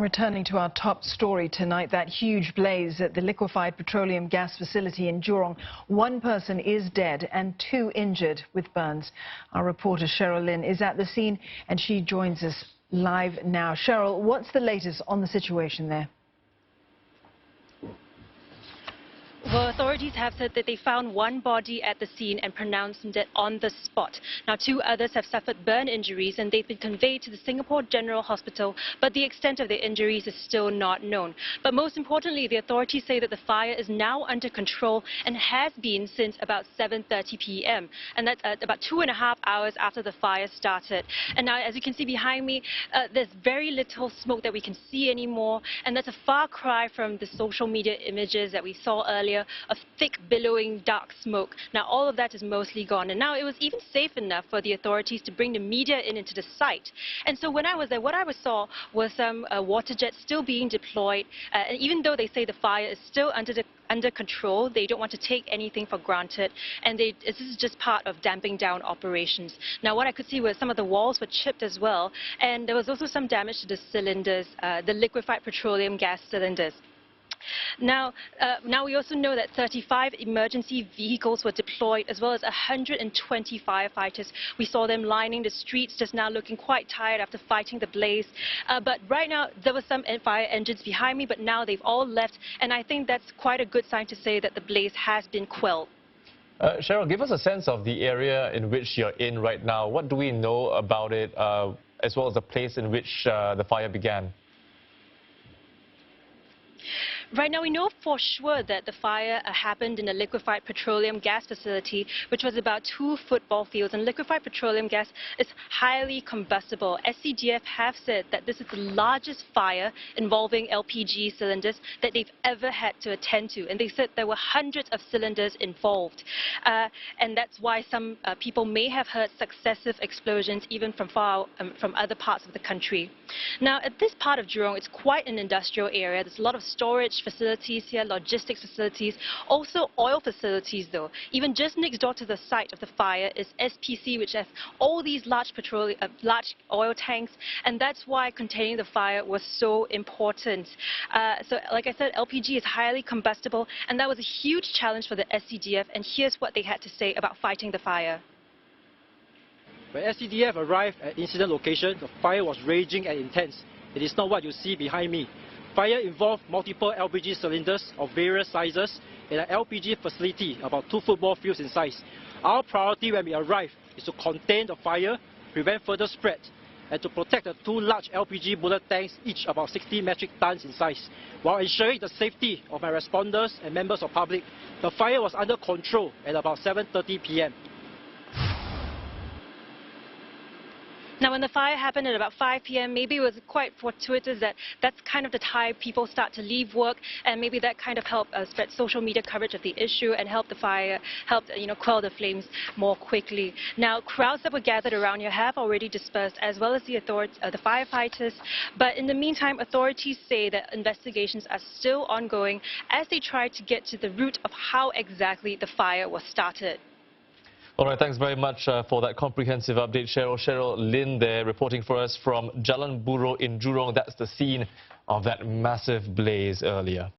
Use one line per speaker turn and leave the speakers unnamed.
Returning to our top story tonight, that huge blaze at the Liquified Petroleum Gas facility in Jurong. One person is dead and 2 injured with burns. Our reporter Cheryl Lin is at the scene and she joins us live now. Cheryl, what's the latest on the situation there?
Well, authorities have said that they found one body at the scene and pronounced him dead on the spot. Now, 2 others have suffered burn injuries and they've been conveyed to the Singapore General Hospital, but the extent of their injuries is still not known. But most importantly, the authorities say that the fire is now under control and has been since about 7:30 p.m. And that's about 2.5 hours after the fire started. And now, as you can see behind me, there's very little smoke that we can see anymore. And that's a far cry from the social media images that we saw earlier of thick, billowing, dark smoke. Now, all of that is mostly gone. And now it was even safe enough for the authorities to bring the media into the site. And so when I was there, what I saw was some water jets still being deployed. And even though they say the fire is still under control, they don't want to take anything for granted. And this is just part of damping down operations. Now, what I could see was some of the walls were chipped as well. And there was also some damage to the cylinders, the liquefied petroleum gas cylinders. Now we also know that 35 emergency vehicles were deployed, as well as 120 firefighters. We saw them lining the streets just now, looking quite tired after fighting the blaze. But right now, there were some fire engines behind me, but now they've all left. And I think that's quite a good sign to say that the blaze has been quelled.
Cheryl, give us a sense of the area in which you're in right now. What do we know about it, as well as the place in which the fire began?
Right now, we know for sure that the fire happened in a liquefied petroleum gas facility, which was about 2 football fields. And liquefied petroleum gas is highly combustible. SCDF have said that this is the largest fire involving LPG cylinders that they've ever had to attend to. And they said there were hundreds of cylinders involved. And that's why some people may have heard successive explosions even from from other parts of the country. Now, at this part of Jurong, it's quite an industrial area. There's a lot of storage facilities here, logistics facilities, also oil facilities though. Even just next door to the site of the fire is SPC, which has all these large oil tanks, and that's why containing the fire was so important. So like I said, LPG is highly combustible, and that was a huge challenge for the SCDF, and here's what they had to say about fighting the fire.
When SCDF arrived at incident location, the fire was raging and intense. It is not what you see behind me. Fire involved multiple LPG cylinders of various sizes in an LPG facility about 2 football fields in size. Our priority when we arrived is to contain the fire, prevent further spread, and to protect the 2 large LPG bullet tanks, each about 60 metric tons in size. While ensuring the safety of my responders and members of public, the fire was under control at about 7:30 p.m.
Now, when the fire happened at about 5 p.m., maybe it was quite fortuitous that that's kind of the time people start to leave work, and maybe that kind of helped spread social media coverage of the issue and helped the fire, quell the flames more quickly. Now, crowds that were gathered around here have already dispersed, as well as the firefighters. But in the meantime, authorities say that investigations are still ongoing as they try to get to the root of how exactly the fire was started.
All right, thanks very much for that comprehensive update, Cheryl. Cheryl Lin there reporting for us from Jalan Buroh in Jurong. That's the scene of that massive blaze earlier.